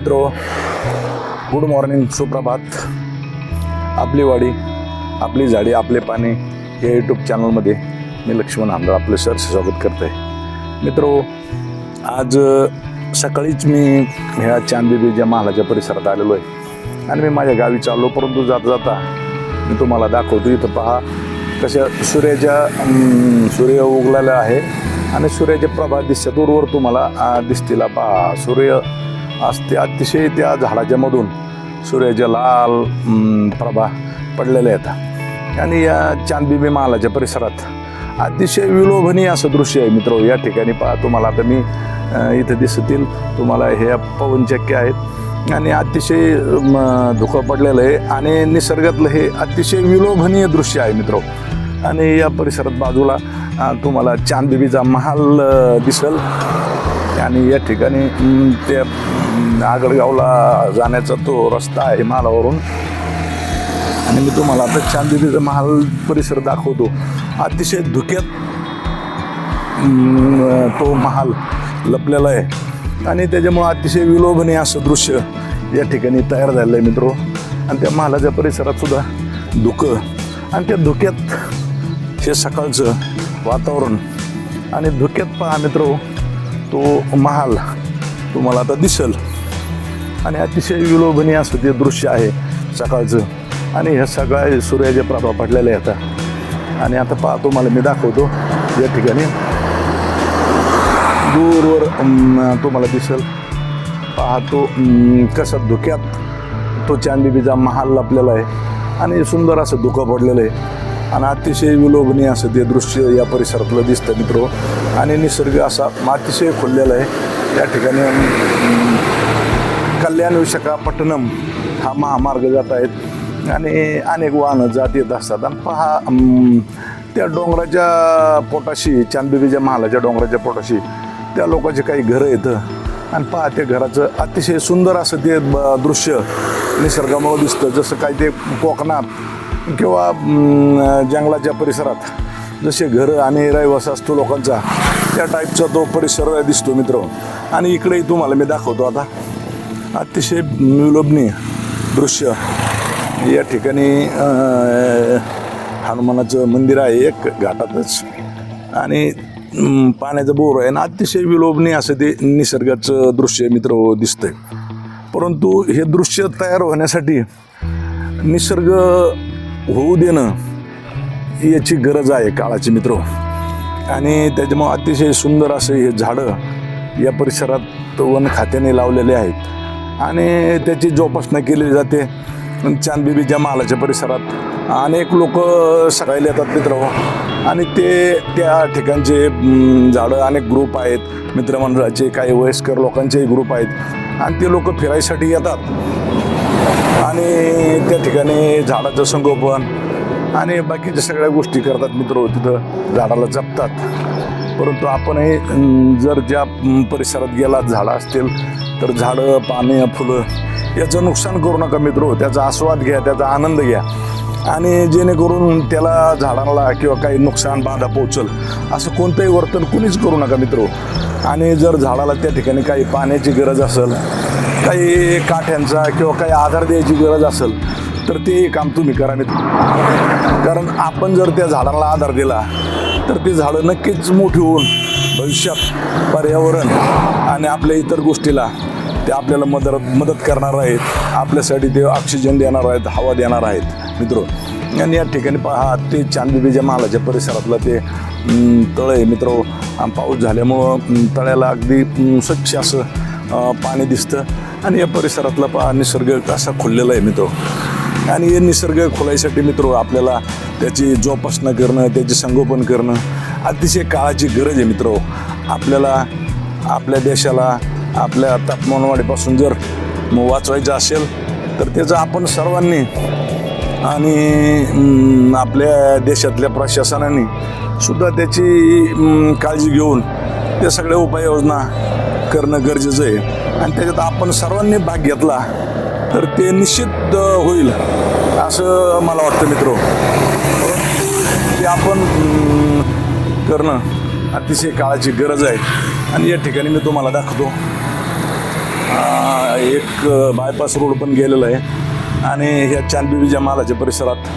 मित्रो, good morning, सुप्रभात. आपली वाडी आपली झाडी आपले पाणी या यूट्यूब चॅनलमध्ये मी लक्ष्मण आंधळ आपलं सहर्ष स्वागत करतो आहे. मित्रो, आज सकाळीच मी ह्या चांदबिबीच्या महालाच्या परिसरात आलेलो आहे आणि मी माझ्या गावी चाललो, परंतु जाता जाता मी तुम्हाला दाखवतो. इथं पहा कशा सूर्य उगलेला आहे आणि सूर्याचे प्रभा दिसते दूरवर तुम्हाला दिसतील. पहा सूर्य असते अतिशय त्या झाडाच्या मधून सूर्याच्या लाल प्रभा पडलेल्या आहेत आणि या चांदबिबी महालाच्या परिसरात अतिशय विलोभनीय असं दृश्य आहे. मित्र, या ठिकाणी पहा तुम्हाला आता मी इथं दिसतील तुम्हाला हे पवनचक्क्या आहेत आणि अतिशय धुकं पडलेलं आहे आणि निसर्गातलं हे अतिशय विलोभनीय दृश्य आहे मित्र. आणि या परिसरात बाजूला तुम्हाला चांदबिबीचा महाल दिसेल आणि या ठिकाणी त्या आगळगावला जाण्याचा तो रस्ता आहे महालावरून. आणि मी तुम्हाला आता चांदबिबीचा महाल परिसर दाखवतो. अतिशय धुक्यात तो महाल लपलेला आहे आणि त्याच्यामुळं अतिशय विलोभनीय असं दृश्य या ठिकाणी तयार झालेलं आहे मित्रो. आणि त्या महालाच्या परिसरात सुद्धा धुकं आणि त्या धुक्यात हे सकाळचं वातावरण आणि धुक्यात पहा मित्रो तो महाल तुम्हाला आता दिसेल आणि अतिशय विलोभनीय असं ते दृश्य आहे सकाळचं. आणि ह्या सगळ्या सूर्याचे प्रभाव पडलेले आहेत आणि आता पहा तुम्हाला मी दाखवतो. या ठिकाणी दूरवर तुम्हाला दिसेल पहा तो कसा धुक्यात तो चांदबिबीचा महाल लपलेला आहे आणि सुंदर असं धुकं पडलेलं आहे आणि अतिशय विलोभनीय असं ते दृश्य या परिसरातलं दिसतं मित्रो. आणि निसर्ग असा अतिशय खुललेला आहे. या ठिकाणी कल्याण विशाखापट्टणम हा महामार्ग जात आहेत आणि अनेक वाहनं जात येत असतात. आणि पहा त्या डोंगराच्या पोटाशी चांदबिबीच्या महालाच्या डोंगराच्या पोटाशी त्या लोकांचे काही घरं येतं आणि पहा त्या घराचं अतिशय सुंदर असं ते दृश्य निसर्गामुळे दिसतं. जसं काही ते कोकणात किंवा जंगलाच्या परिसरात जसे घरं आणि रहिवास असतो लोकांचा त्या टाईपचा तो परिसर दिसतो मित्र. आणि इकडेही तुम्हाला मी दाखवतो आता अतिशय विलोभनीय दृश्य. या ठिकाणी हनुमानाचं मंदिर आहे एक घाटातच आणि पाण्याचं बोर आहे आणि अतिशय विलोभनीय असं ते निसर्गाचं दृश्य मित्र दिसतंय. परंतु हे दृश्य तयार होण्यासाठी निसर्ग होऊ देणं याची गरज आहे काळाची मित्र. आणि त्याच्यामुळं अतिशय सुंदर असं हे झाडं या परिसरात वन खात्याने लावलेले आहेत आणि त्याची जोपासना केली जाते. चांदबिबीच्या महालाच्या परिसरात अनेक लोक सकाळी येतात मित्र आणि ते त्या ठिकाणचे झाडं अनेक ग्रुप आहेत मित्रमंडळाचे, काही वयस्कर लोकांचेही ग्रुप आहेत आणि ते लोक फिरायसाठी येतात आणि त्या ठिकाणी झाडाचं संगोपन आणि बाकीच्या सगळ्या गोष्टी करतात मित्र. तिथं झाडाला जपतात. परंतु आपणही जर ज्या परिसरात गेलात झाडं असतील तर झाडं, पाने, फुलं याचं नुकसान करू नका मित्र. त्याचा आस्वाद घ्या, त्याचा आनंद घ्या आणि जेणेकरून त्याला झाडांना किंवा काही नुकसान बाधा पोचल असं कोणतंही वर्तन कुणीच करू नका मित्र. आणि जर झाडाला त्या ठिकाणी काही पाण्याची गरज असेल, काही काठ्यांचा किंवा काही आधार द्यायची गरज असेल तर ते काम तुम्ही करा मित्र. कारण आपण जर त्या झाडाला आधार दिला तर ते झाडं नक्कीच मोठी होऊन भविष्यात पर्यावरण आणि आपल्या इतर गोष्टीला ते आपल्याला मदत करणार आहेत. आपल्यासाठी ते ऑक्सिजन देणार आहेत, हवा देणार आहेत मित्र. आणि या ठिकाणी पहा ते चांदबिबीच्या महालाच्या परिसरातलं ते तळ आहे मित्र. पाऊस झाल्यामुळं तळ्याला अगदी स्वच्छ असं पाणी दिसतं आणि या परिसरातला पहा निसर्ग असा खुललेला आहे मित्र. आणि हे निसर्ग खुलायसाठी मित्र आपल्याला त्याची जोपासना करणं, त्याचे संगोपन करणं अतिशय काळाची गरज आहे मित्र. आपल्याला आपल्या देशाला आपल्या तापमानवाढीपासून जर वाचवायचं असेल तर त्याचं आपण सर्वांनी आणि आपल्या देशातल्या प्रशासनाने सुद्धा त्याची काळजी घेऊन त्या सगळ्या उपाययोजना करणं गरजेचं आहे. आणि त्याच्यात आपण सर्वांनी भाग घेतला तर ते निश्चित होईल असं मला वाटतं मित्र. ते आपण करणं अतिशय काळाची गरज आहे. आणि या ठिकाणी मी तुम्हाला दाखवतो एक बायपास रोड पण गेलेला आहे आणि ह्या चांदबिबीच्या मालाच्या परिसरात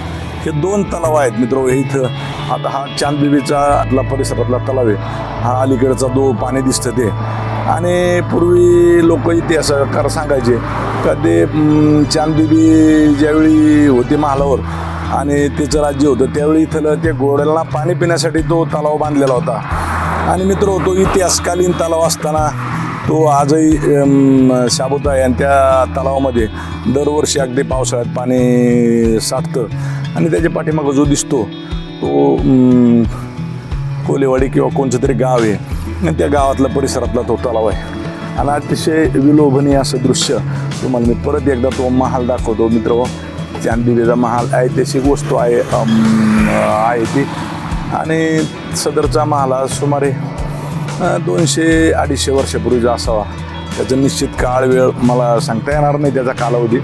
हे 2 तलाव आहेत मित्र. हे इथं आता हा चांदबिबीचा आतला परिसरातला तलाव आहे, हा अलीकडचा पाणी दिसतं ते. आणि पूर्वी लोक इतिहासकार सांगायचे का ते चांदबिबी ज्यावेळी होते महालावर आणि त्याचं राज्य होतं त्यावेळी इथलं ते घोड्याला पाणी पिण्यासाठी तो तलाव बांधलेला होता. आणि मित्र तो इतिहासकालीन तलाव असताना तो आजही शाबूत आहे आणि त्या तलावामध्ये दरवर्षी अगदी पावसाळ्यात पाणी साठतं. आणि त्याच्या पाठीमागं जो दिसतो तो कोलेवाडी किंवा कोणतं तरी गाव आहे आणि त्या गावातला परिसरातला तो तलाव आहे. आणि अतिशय विलोभनीय असं दृश्य तुम्हाला मी परत एकदा तो महाल दाखवतो मित्र. चांदबिबीचा महाल ऐतिहासिक वस्तू आहे ती. आणि सदरचा महाल हा सुमारे 200-250 वर्षापूर्वीचा असावा. त्याचं निश्चित काळ वेळ मला सांगता येणार नाही त्याचा कालावधी,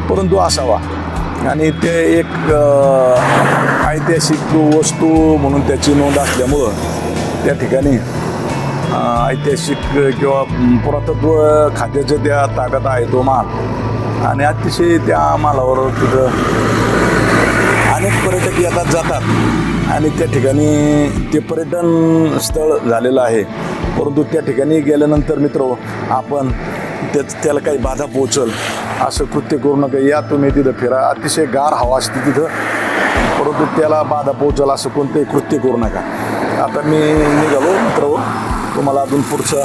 परंतु असावा. आणि ते एक ऐतिहासिक वस्तू म्हणून त्याची नोंद असल्यामुळं त्या ठिकाणी ऐतिहासिक किंवा पुरातत्व खात्याच्या त्या ताब्यात आहे तो महाल. आणि अतिशय त्या महालावर तिथं अनेक पर्यटक येतात जातात आणि त्या ठिकाणी ते पर्यटन स्थळ झालेलं आहे. परंतु त्या ठिकाणी गेल्यानंतर मित्र आपण त्याला काही बाधा पोहोचल असं कृत्य करू नका. या तुम्ही तिथं फिरा, अतिशय गार हवा असते तिथं, परंतु त्याला बाधा पोहोचल असं कोणतंही कृत्य करू नका. आता मी निघालो मित्र, तुम्हाला अजून पुढचं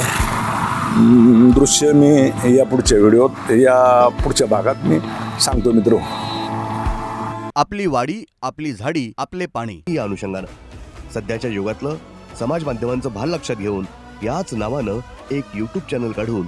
दृश्य मी या पुढच्या व्हिडिओत या पुढच्या भागात मी सांगतो मित्र. आपली वाडी, आपली झाडी, आपले पाणी या अनुषंगानं सध्याच्या युगातलं समाज माध्यमांचं भान लक्षात घेऊन याच नावानं एक YouTube चॅनल काढून